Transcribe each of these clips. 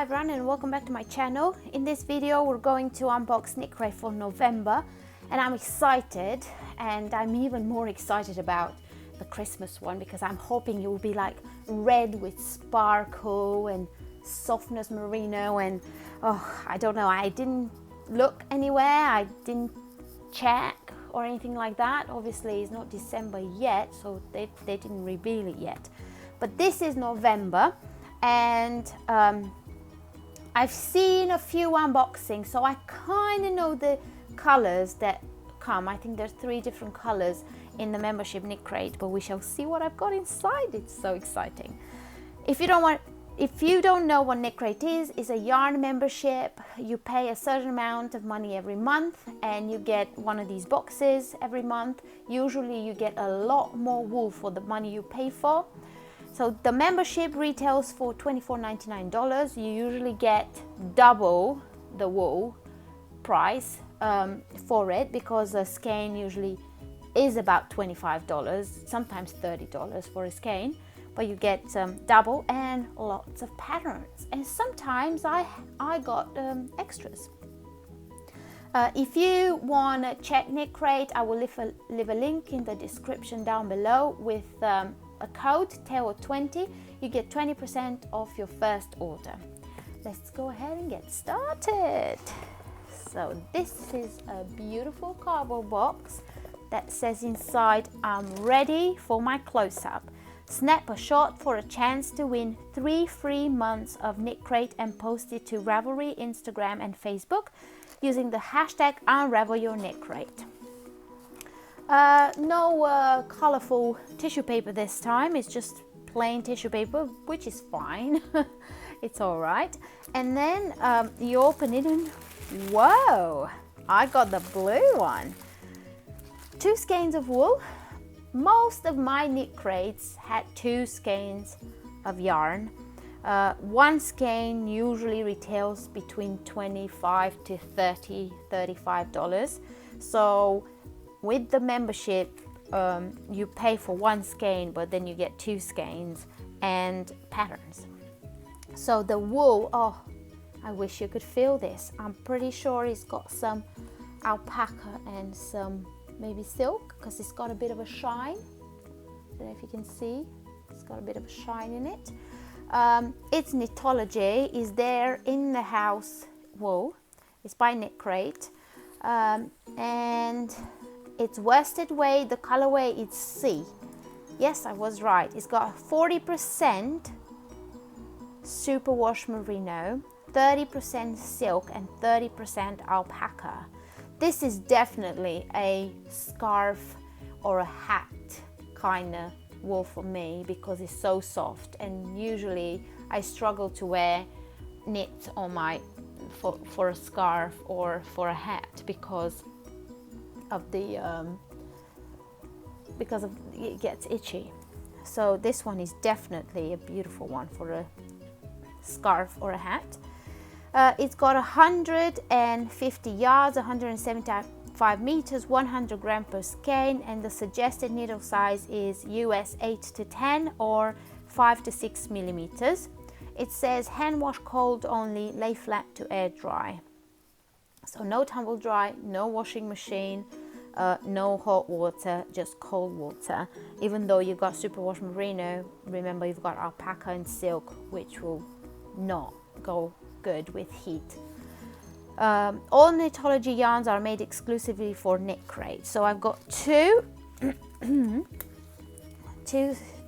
everyone and welcome back to my channel. In this video we're going to unbox KnitCrate for November and I'm excited, and I'm even more excited about the Christmas one because I'm hoping it will be like red with sparkle and softness merino, and I don't know, I didn't look anywhere, I didn't check or anything like that. Obviously it's not December yet, so they didn't reveal it yet, but this is November. And I've seen a few unboxings, so I kind of know the colors that come. I think there's 3 different colors in the membership KnitCrate, but we shall see what I've got inside. It's so exciting. If you don't know what KnitCrate is, it's a yarn membership. You pay a certain amount of money every month and you get one of these boxes every month. Usually you get a lot more wool for the money you pay for. So the membership retails for $24.99. You usually get double the wool price for it, because a skein usually is about $25, sometimes $30 for a skein, but you get double and lots of patterns. And sometimes I got extras. If you want to check KnitCrate, I will leave a link in the description down below with a code TEO20. You get 20% off your first order. Let's go ahead and get started. So this is a beautiful cardboard box that says inside, I'm ready for my close-up. Snap a shot for a chance to win 3 free months of KnitCrate and post it to Ravelry, Instagram and Facebook using the hashtag UnravelYourKnitCrate. No colorful tissue paper this time. It's just plain tissue paper, which is fine. It's all right. And then you open it and whoa, I got the blue one. 2 skeins of wool. Most of my KnitCrates had 2 skeins of yarn. 1 skein usually retails between $25 to $35. So with the membership, you pay for 1 skein, but then you get 2 skeins and patterns. So the wool, oh, I wish you could feel this. I'm pretty sure it's got some alpaca and some maybe silk, because it's got a bit of a shine. I don't know if you can see, it's got a bit of a shine in it. It's Knitology, is there in the house wool. It's by KnitCrate, and it's worsted weight. The colorway is C. Yes, I was right. It's got 40% superwash merino, 30% silk and 30% alpaca. This is definitely a scarf or a hat kind of wool for me because it's so soft, and usually I struggle to wear knit on my for a scarf or for a hat because it gets itchy. So this one is definitely a beautiful one for a scarf or a hat. It's got 150 yards, 175 meters, 100 grams per skein, and the suggested needle size is US 8 to 10 or 5 to 6 millimeters. It says hand wash cold only, lay flat to air dry. So no tumble dry, no washing machine, no hot water, just cold water. Even though you've got superwash merino, remember you've got alpaca and silk, which will not go good with heat. All Knitology yarns are made exclusively for KnitCrate. So I've got 2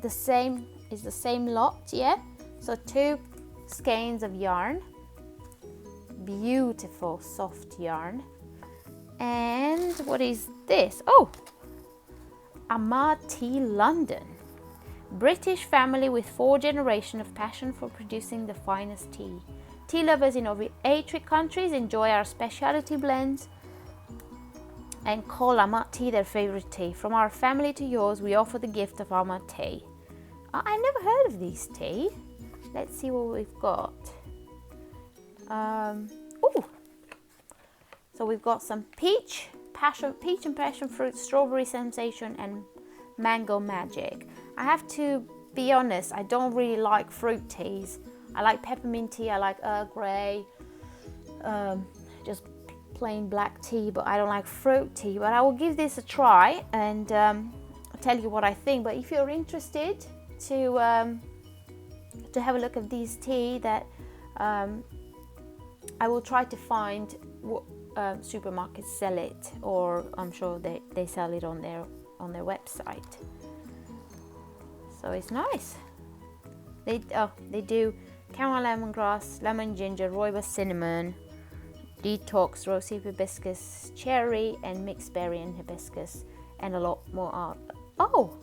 the same lot, yeah. So 2 skeins of yarn, beautiful soft yarn. And what is this? Oh, Ahmad Tea London. British family with 4 generations of passion for producing the finest tea. Tea lovers in over 80 countries enjoy our specialty blends and call Ahmad Tea their favorite tea. From our family to yours, we offer the gift of Ahmad Tea. I never heard of these tea. Let's see what we've got. So we've got some peach and passion fruit, strawberry sensation, and mango magic. I have to be honest, I don't really like fruit teas. I like peppermint tea, I like Earl Grey, just plain black tea, but I don't like fruit tea. But I will give this a try and tell you what I think. But if you're interested to have a look at these tea, that I will try to find what supermarkets sell it, or I'm sure they sell it on their website. So it's nice. They do caramel lemongrass, lemon ginger, rooibos cinnamon, detox, rosy hibiscus, cherry, and mixed berry and hibiscus, and a lot more. Oh,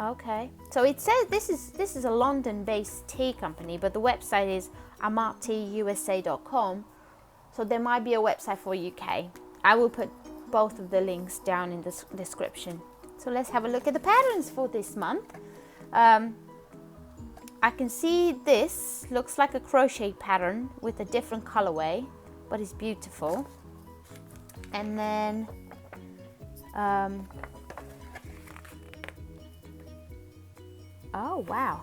okay. So it says this is a London-based tea company, but the website is amartteausa.com. So there might be a website for UK. I will put both of the links down in the description. So let's have a look at the patterns for this month. I can see this looks like a crochet pattern with a different colorway, but it's beautiful. And then oh wow.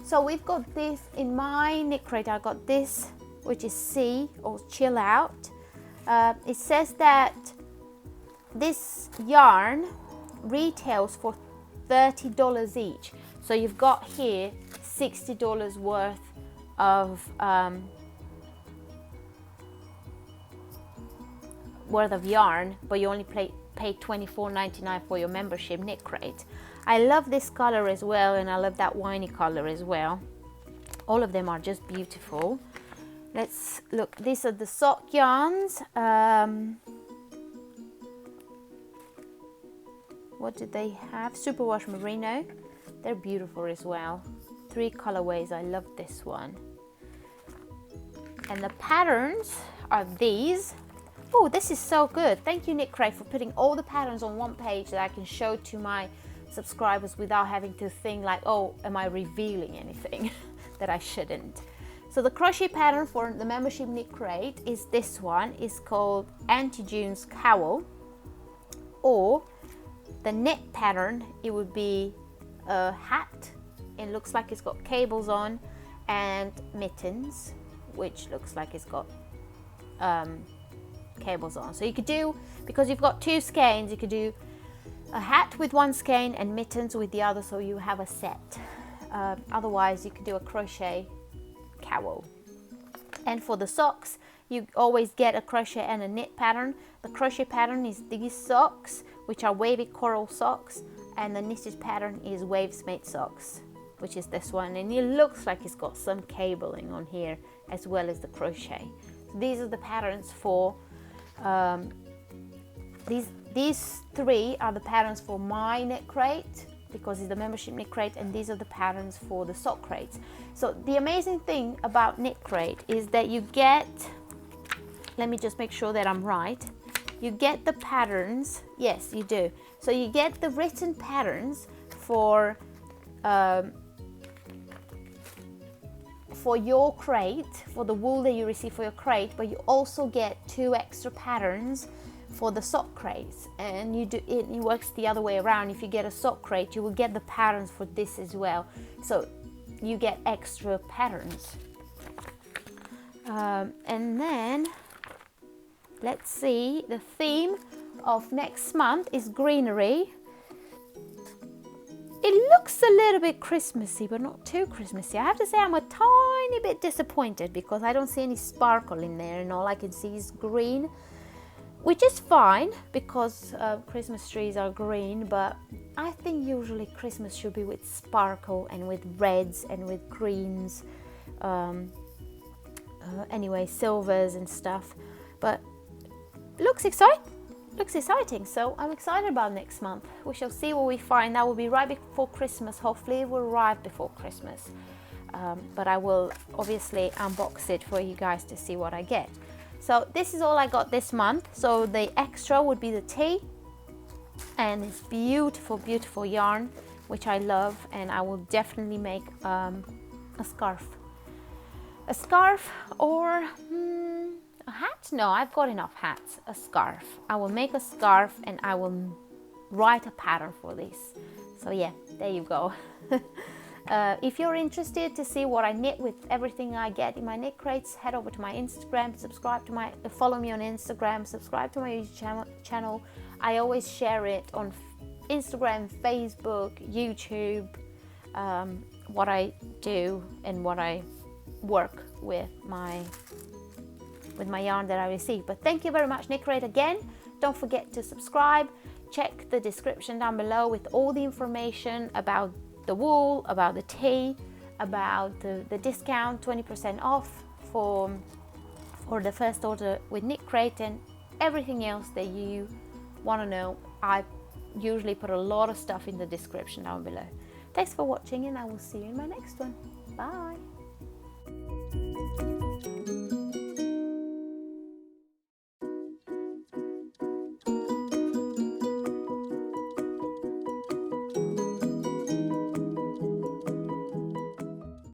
So we've got this in my KnitCrate. I got this, which is C, or chill out. It says that this yarn retails for $30 each. So you've got here $60 worth of yarn, but you only pay $24.99 for your membership KnitCrate. I love this color as well, and I love that winey color as well. All of them are just beautiful. Let's look. These are the sock yarns. What do they have? Superwash merino. They're beautiful as well. 3 colorways. I love this one. And the patterns are these. Oh, this is so good. Thank you, KnitCrate, for putting all the patterns on one page that I can show to my subscribers without having to think like, oh, am I revealing anything that I shouldn't? So the crochet pattern for the membership KnitCrate is this one. It's called Auntie June's Cowl. Or the knit pattern, it would be a hat. It looks like it's got cables on, and mittens, which looks like it's got cables on. So you could do, because you've got 2 skeins, you could do a hat with one skein and mittens with the other, so you have a set. Otherwise you could do a crochet cowl. And for the socks, you always get a crochet and a knit pattern. The crochet pattern is these socks, which are wavy coral socks, and the knitted pattern is waves made socks, which is this one, and it looks like it's got some cabling on here as well as the crochet. So these are the patterns for these 3 are the patterns for my KnitCrate, because it's the membership KnitCrate, and these are the patterns for the sock crates. So the amazing thing about KnitCrate is that you get, let me just make sure that I'm right, you get the patterns, yes you do, so you get the written patterns for your crate, for the wool that you receive for your crate, but you also get 2 extra patterns for the sock crates, and it works the other way around. If you get a sock crate, you will get the patterns for this as well, so you get extra patterns. And then let's see, the theme of next month is greenery. It looks a little bit Christmassy, but not too Christmassy. I have to say I'm a tiny bit disappointed because I don't see any sparkle in there, and all I can see is green, which is fine because Christmas trees are green, but I think usually Christmas should be with sparkle and with reds and with greens, anyway, silvers and stuff. But looks exciting, so I'm excited about next month. We shall see what we find. That will be right before Christmas. Hopefully it will arrive before Christmas, but I will obviously unbox it for you guys to see what I get. So this is all I got this month. So the extra would be the tee and this beautiful, beautiful yarn, which I love, and I will definitely make a scarf. A scarf or a hat? No, I've got enough hats. A scarf. I will make a scarf and I will write a pattern for this. So yeah, there you go. If you're interested to see what I knit with everything I get in my knit crates, head over to my Instagram, follow me on Instagram, subscribe to my YouTube channel. I always share it on Instagram, Facebook, YouTube, what I do and what I work with my yarn that I receive. But thank you very much, KnitCrate, again. Don't forget to subscribe. Check the description down below with all the information about the wool, about the tea, about the discount, 20% off for the first order with KnitCrate, and everything else that you want to know. I usually put a lot of stuff in the description down below. Thanks for watching, and I will see you in my next one. Bye.